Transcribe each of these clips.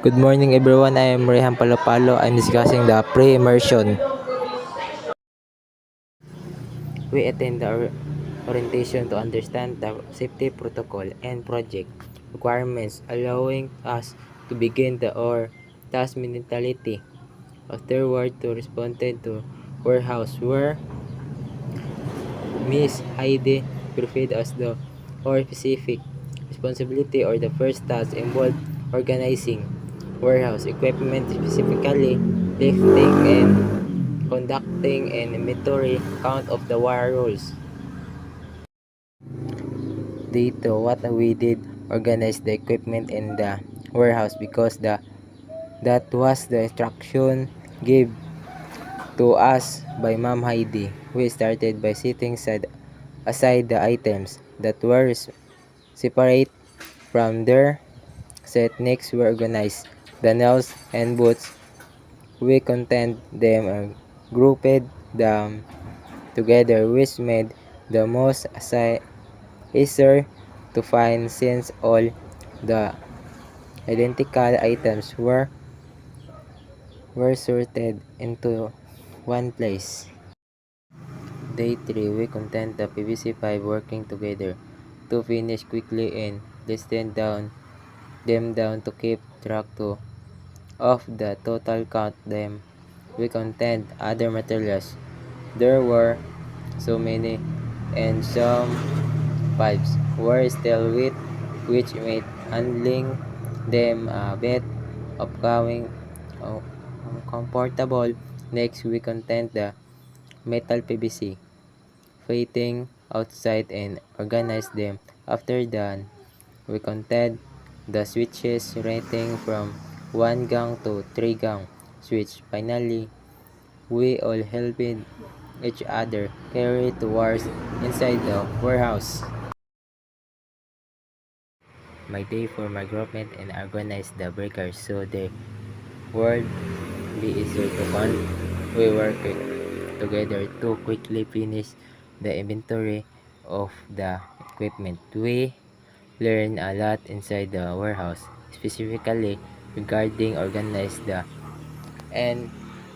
Good morning everyone, I am Rehan Palopalo. I'm discussing the pre-immersion. We attend the orientation to understand the safety protocol and project requirements, allowing us to begin the or task mentality. Afterward, to respond to warehouse where Miss Heidi briefed us the or specific responsibility or the first task involved organizing warehouse equipment, specifically lifting and conducting an inventory count of the wire rolls. Dito, what we did organize the equipment in the warehouse because that was the instruction gave to us by Ma'am Heidi. We started by setting aside the items that were separate from their set. Next, we organized the nails and boots. We contained them and grouped them together, which made the most easier to find since all the identical items were sorted into one place. Day 3, we contained the PVC pipe working together to finish quickly and listed them down to keep track of the total count. Them we contained other materials. There were so many, and some pipes were still wet, which made handling them a bit of uncomfortable. Next, we contained the metal PVC fitting outside and organized them. After that, we contained the switches rating from 1 gang to 3 gang switch. Finally, we all helped each other carry towards inside the warehouse. My day for my groupment and organize the breakers so they would be easier to count. We worked together to quickly finish the inventory of the equipment. We learned a lot inside the warehouse, specifically regarding organize the and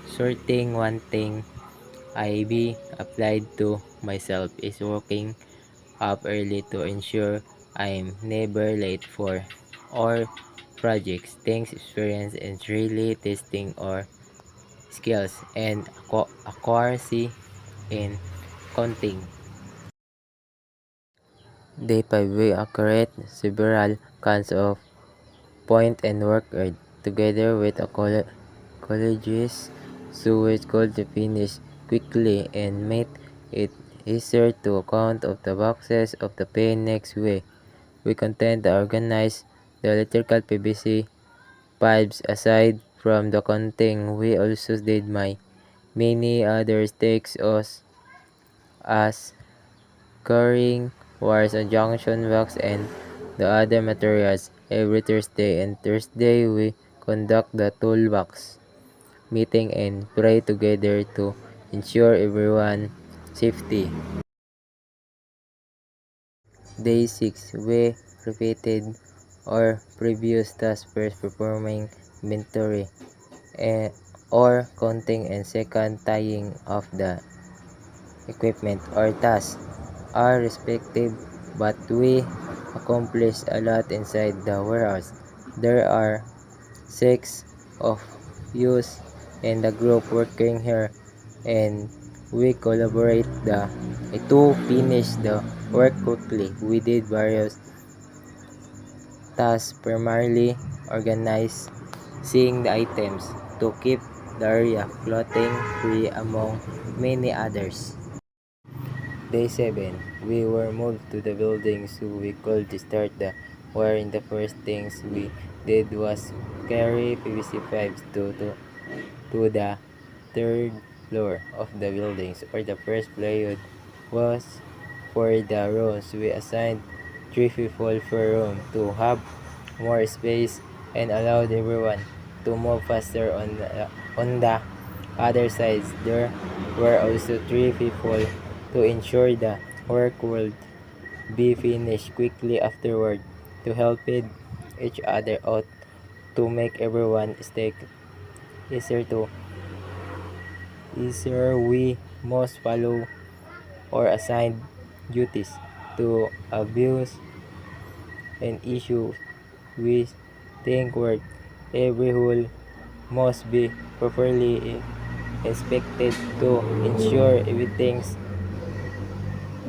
sorting. One thing I be applied to myself is waking up early to ensure I'm never late for our projects. Things experience is really testing our skills and accuracy in counting. Day 5, we accurate several kinds of point and work together with a colleges so it's called to finish quickly and make it easier to count of the boxes of the pen. Next way we content to organize the electrical PVC pipes. Aside from the counting, we also did many other takes us as carrying wires and junction box and the other materials. Every Thursday we conduct the toolbox meeting and pray together to ensure everyone safety. Day 6, we repeated our previous task, first performing inventory or counting and second tying of the equipment. Our tasks are respective, but we accomplished a lot inside the warehouse. There are 6 of us in the group working here, and we collaborate to finish the work quickly. We did various tasks, primarily organizing the items to keep the area clothing free among many others. Day 7, we were moved to the building so we could start the wiring. The first things we did was carry PVC pipes to the third floor of the buildings, or the first period was for the rooms. We assigned 3 people per room to have more space and allowed everyone to move faster on the other sides. There were also 3 people to ensure the work would be finished quickly afterward, to help each other out To make everyone stay easier to easier, we must follow or assign duties to abuse and issues we think work. Every rule must be properly inspected to ensure everything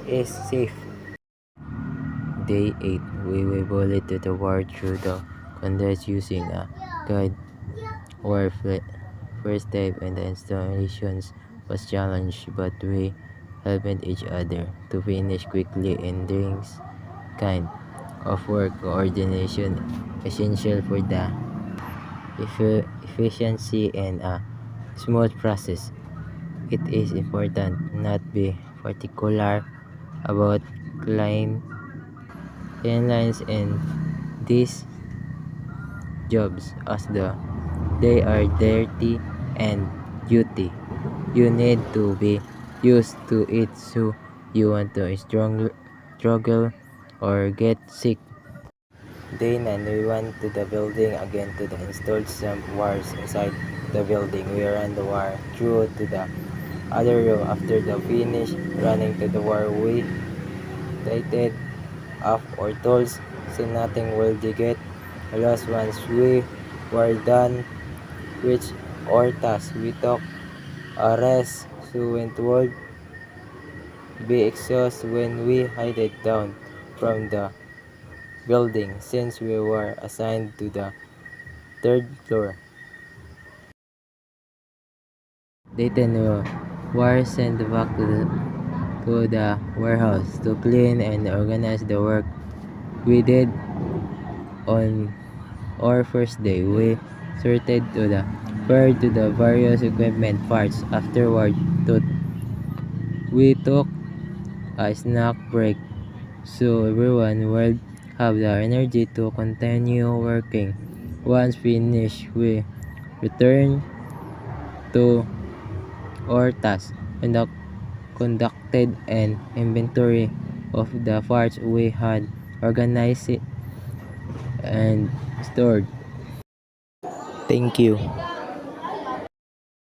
is safe. Day 8. We will bullet to the war through the contest using a guide. Our first step in the installations was challenged, but we helped each other to finish quickly in this kind of work. Coordination essential for the efficiency and a smooth process. It is important not be particular about client timelines in these jobs as they are dirty and duty. You need to be used to it so you want to struggle or get sick. Day 9, we went to the building again to the installed some wires inside the building. We ran the wire through to the other room. After the finish running to the wire, we tightened up our tools so nothing will get lost. Once we were done with our task, we took a rest so it would be exhausted when we headed down from the building since we were assigned to the third floor. They then were sent back to the warehouse to clean and organize the work we did on our first day. We sorted to the pair to the various equipment parts. Afterward, we took a snack break so everyone would have the energy to continue working. Once finished, we returned to our task and conducted an inventory of the parts we had organized and stored. Thank you.